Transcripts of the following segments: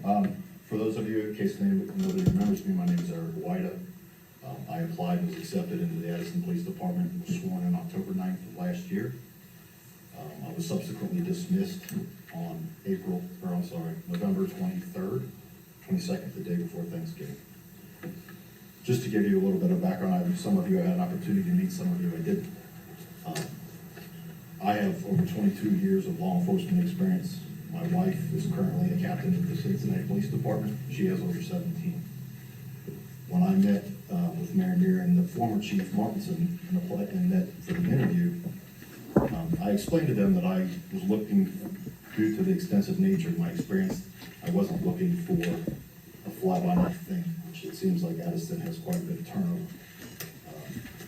For those of you, in case nobody remembers me, my name is Eric White. I applied and was accepted into the Addyston Police Department and was sworn in October 9th of last year. I was subsequently dismissed on November 22nd, the day before Thanksgiving. Just to give you a little bit of background, some of you I had an opportunity to meet, some of you I didn't. I have over 22 years of law enforcement experience. My wife is currently a captain of the Cincinnati Police Department. She has over 17. When I met with Mary Muir and the former Chief Martinson and met for the interview, I explained to them that I was looking, due to the extensive nature of my experience, I wasn't looking for a fly-by-night thing, which it seems like Addyston has quite a bit of turnover.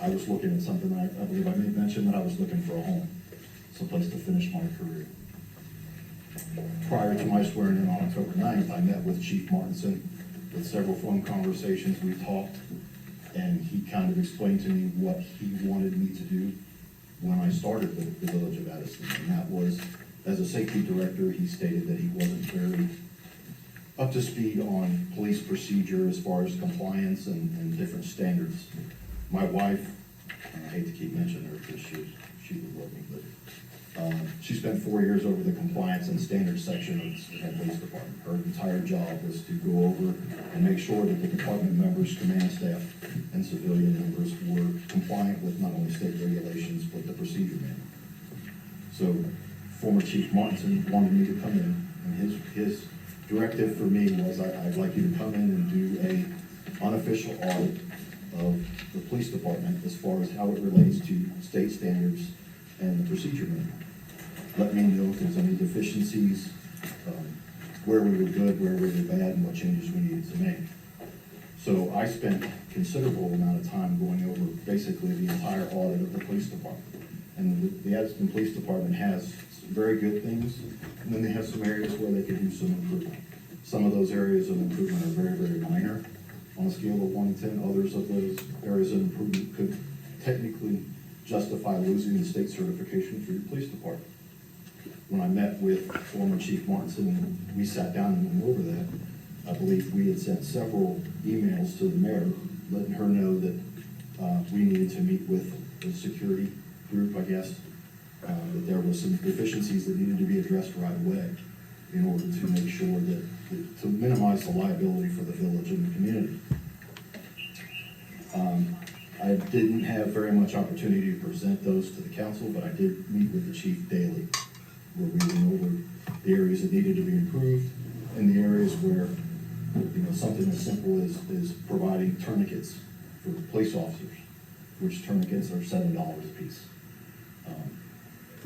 I was looking at something, I believe I may mention that I was looking for a home, someplace to finish my career. Prior to my swearing in on October 9th, I met with Chief Martinson with several phone conversations. We talked, and he kind of explained to me what he wanted me to do when I started the village of Addyston. And that was, as a safety director, he stated that he wasn't very up to speed on police procedure as far as compliance and different standards. My wife, and I hate to keep mentioning her because she would love me, but she spent 4 years over the compliance and standards section of the police department. Her entire job was to go over and make sure that the department members, command staff, and civilian members were compliant with not only state regulations, but the procedure manual. So former Chief Martinson wanted me to come in, and his directive for me was, I'd like you to come in and do a unofficial audit of the police department as far as how it relates to state standards and the procedure manual. Let me know if there's any deficiencies, where we were good, where we were bad, and what changes we needed to make. So I spent a considerable amount of time going over basically the entire audit of the police department. And the Addyston Police Department has some very good things, and then they have some areas where they could use some improvement. Some of those areas of improvement are very, very minor on a scale of 1 to 10. Others of those areas of improvement could technically justify losing the state certification for your police department. When I met with former Chief Martinson, we sat down and went over that. I believe we had sent several emails to the mayor, letting her know that we needed to meet with the security group, I guess, that there was some deficiencies that needed to be addressed right away in order to make sure that, to minimize the liability for the village and the community. I didn't have very much opportunity to present those to the council, but I did meet with the chief daily, where we went over the areas that needed to be improved and the areas where, something as simple as providing tourniquets for police officers, which tourniquets are $7 a piece.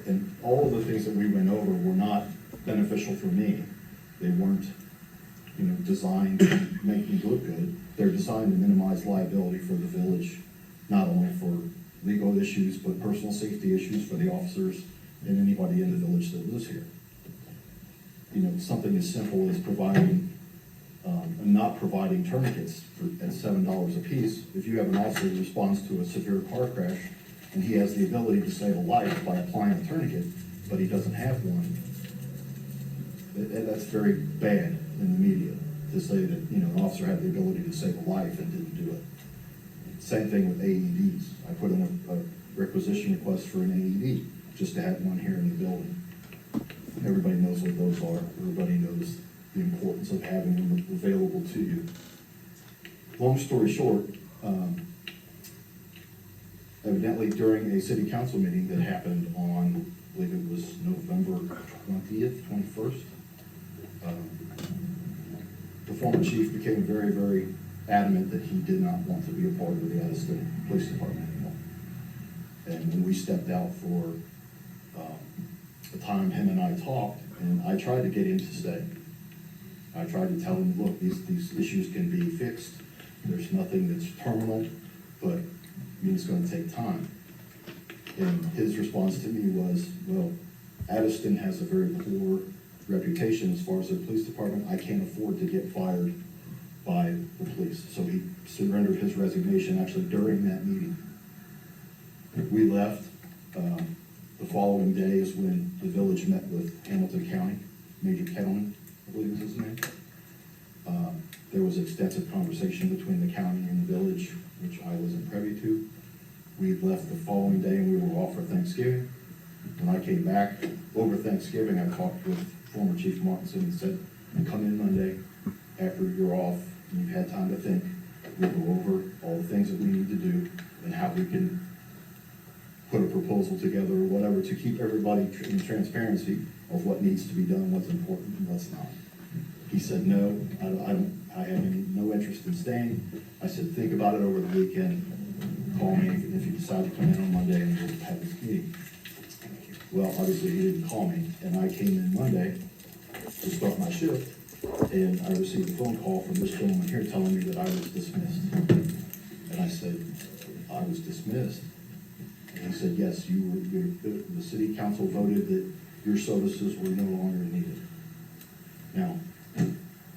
And all of the things that we went over were not beneficial for me. They weren't, designed to make me look good. They're designed to minimize liability for the village, not only for legal issues, but personal safety issues for the officers and anybody in the village that lives here. Something as simple as providing, not providing tourniquets at $7 a piece. If you have an officer who responds to a severe car crash and he has the ability to save a life by applying a tourniquet, but he doesn't have one, that's very bad in the media to say that, an officer had the ability to save a life and didn't do it. Same thing with AEDs. I put in a requisition request for an AED, just to have one here in the building. Everybody knows what those are. Everybody knows the importance of having them available to you. Long story short, evidently during a city council meeting that happened on, I believe it was November 21st, the former chief became very, very adamant that he did not want to be a part of the Addyston Police Department anymore. And when we stepped out for the time, him and I talked, and I tried to get him to stay. I tried to tell him, look, these issues can be fixed. There's nothing that's terminal, but it's going to take time. And his response to me was, well, Addyston has a very poor reputation as far as the police department. I can't afford to get fired by the police. So he surrendered his resignation actually during that meeting. We left. The following day is when the village met with Hamilton County, Major Kettleman, I believe is his name. There was extensive conversation between the county and the village, which I wasn't privy to. We left the following day and we were off for Thanksgiving. When I came back over Thanksgiving, I talked with former Chief Martinson and said, come in Monday after you're off and you've had time to think. We'll go over all the things that we need to do and how we can put a proposal together or whatever to keep everybody in transparency of what needs to be done, what's important and what's not. He said, no, I have no interest in staying. I said, think about it over the weekend. Call me if you decide to come in on Monday and we'll have this meeting. Well, obviously he didn't call me, and I came in Monday to start my shift, and I received a phone call from this gentleman here telling me that I was dismissed. And I said, I was dismissed? And he said, yes, the city council voted that your services were no longer needed. Now,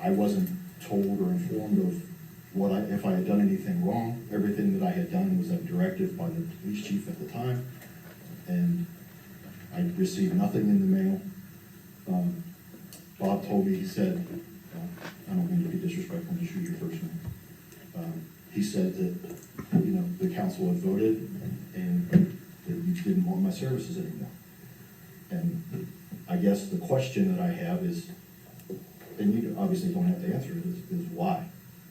I wasn't told or informed of if I had done anything wrong. Everything that I had done was at directive by the police chief at the time, and I received nothing in the mail. Bob told me, he said, I don't mean to be disrespectful, I'm just use your first name. He said that, the council had voted and that you didn't want my services anymore. And I guess the question that I have is, and you obviously don't have to answer it, is why?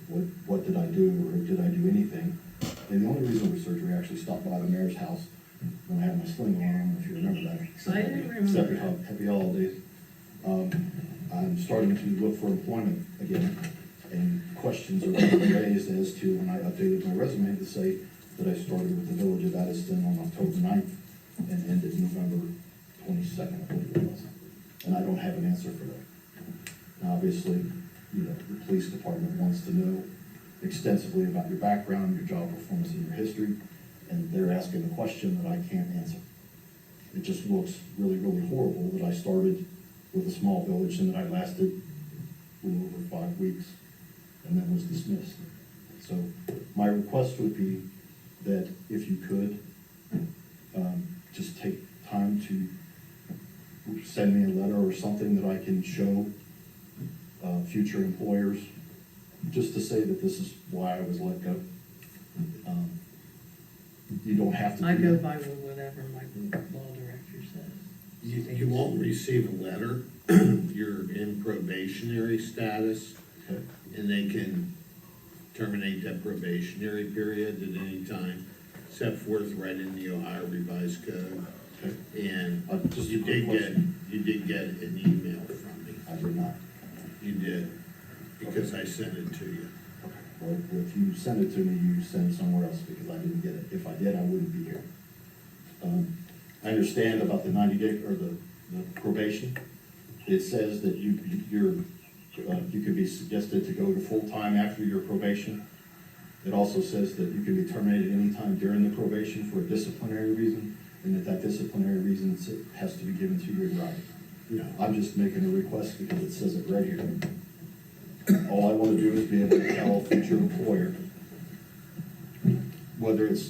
What did I do, or did I do anything? And the only reason for surgery, I actually stopped by the mayor's house when I had my sling on. I don't know if you remember that. I didn't remember that. Happy holidays. I'm starting to look for employment again, and questions are being raised as to when I updated my resume to say that I started with the village of Addyston on October 9th and ended November 22nd, I believe it was. And I don't have an answer for that. Now, obviously, the police department wants to know extensively about your background, your job performance, and your history, and they're asking a question that I can't answer. It just looks really, really horrible that I started with a small village and that I lasted a little over 5 weeks and then was dismissed. So my request would be that if you could, just take time to send me a letter or something that I can show future employers, just to say that this is why I was let go. You don't have to. I go by whatever my law director says. You won't receive a letter. You're in probationary status, Okay. and they can terminate that probationary period at any time, set forth right in the Ohio Revised Code. Okay. And Just a you quick did get an email from me. I did not. You did, because I sent it to you. Well, if you send it to me, you send it somewhere else, because I didn't get it. If I did, I wouldn't be here. I understand about the 90-day, or the probation. It says that you can be suggested to go to full-time after your probation. It also says that you can be terminated anytime during the probation for a disciplinary reason, and that disciplinary reason has to be given to you in writing. No. I'm just making a request because it says it right here. All I want to do is be able to tell a future employer, whether it's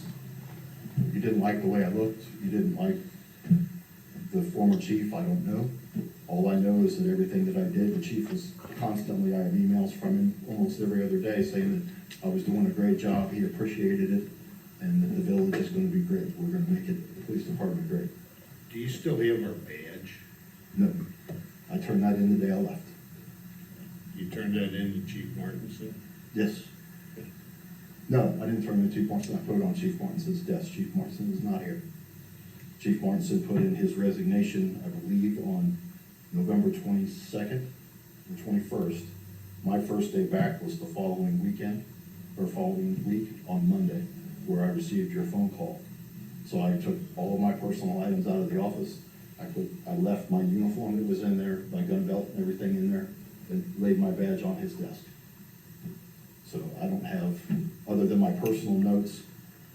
you didn't like the way I looked, you didn't like the former chief, I don't know. All I know is that everything that I did, the chief was constantly, I have emails from him almost every other day saying that I was doing a great job, he appreciated it, and that the village is going to be great. We're going to make it, the police department, great. Do you still have our badge? No, I turned that in the day I left. You turned that in to Chief Martinson? Yes. No, I didn't turn it in Chief Martinson, I put it on Chief Martinson's desk. Chief Martinson is not here. Chief Martinson put in his resignation, I believe, on November 22nd or 21st. My first day back was the following weekend, or following week on Monday, where I received your phone call. So I took all of my personal items out of the office. I left my uniform that was in there, my gun belt and everything in there, and laid my badge on his desk. So I don't have, other than my personal notes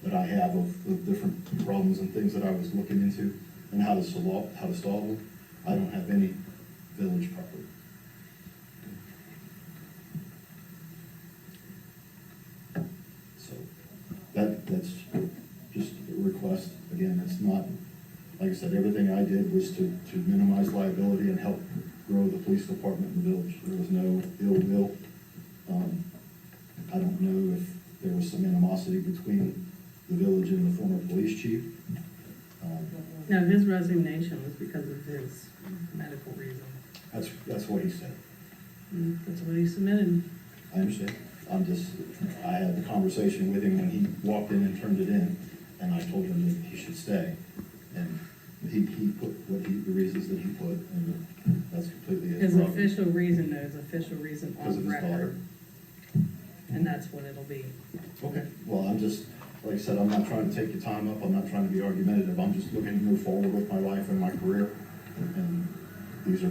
that I have of different problems and things that I was looking into and how to solve them, I don't have any village property. So that's just a request. Again, it's not, like I said, everything I did was to minimize liability and help grow the police department in the village. There was no ill will. I don't know if there was some animosity between the village and the former police chief. No, his resignation was because of his medical reason. That's what he said. That's what he submitted. I understand. I had the conversation with him when he walked in and turned it in, and I told him that he should stay. And he put the reasons that he put, and that's completely his His prerogative. official reason, though, is official reason Because of on his daughter. record. And that's what it'll be. Okay, well, I'm just, like I said, I'm not trying to take your time up, I'm not trying to be argumentative, I'm just looking to move forward with my life and my career. And this is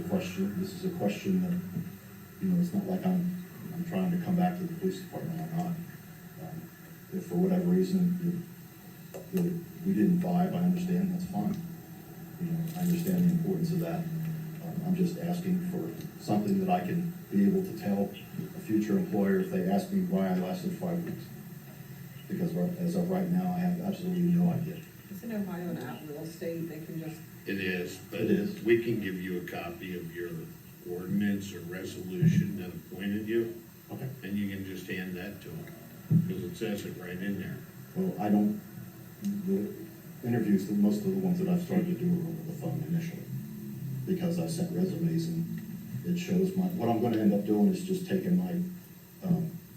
a question that, it's not like I'm trying to come back to the police department, I'm not. If for whatever reason, we didn't vibe, I understand, that's fine. I understand the importance of that. I'm just asking for something that I can be able to tell a future employer if they ask me why I lasted 5 weeks. Because as of right now, I have absolutely no idea. Isn't Ohio an at-will state? They can just, It is, but It is. we can give you a copy of your ordinance or resolution that appointed you, Okay. and you can just hand that to them, because it says it right in there. Well, the interviews, most of the ones that I've started to do are over the phone initially, because I sent resumes and it shows what I'm gonna end up doing is just taking my,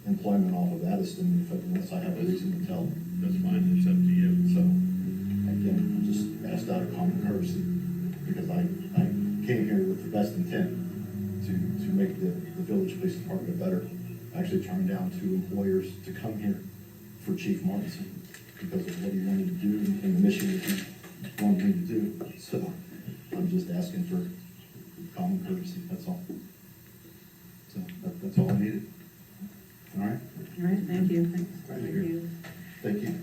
employment off of Addyston unless I have a reason to tell. That's fine, it's up to you. So, again, just asked out of common courtesy, because I came here with the best intent to make the village police department better. I actually turned down 2 employers to come here for Chief Martinson because of what he wanted to do and the mission that he wanted me to do. So, I'm just asking for common courtesy, that's all. So, that's all I needed. All right? All right, thank you. Thank you. Thank you.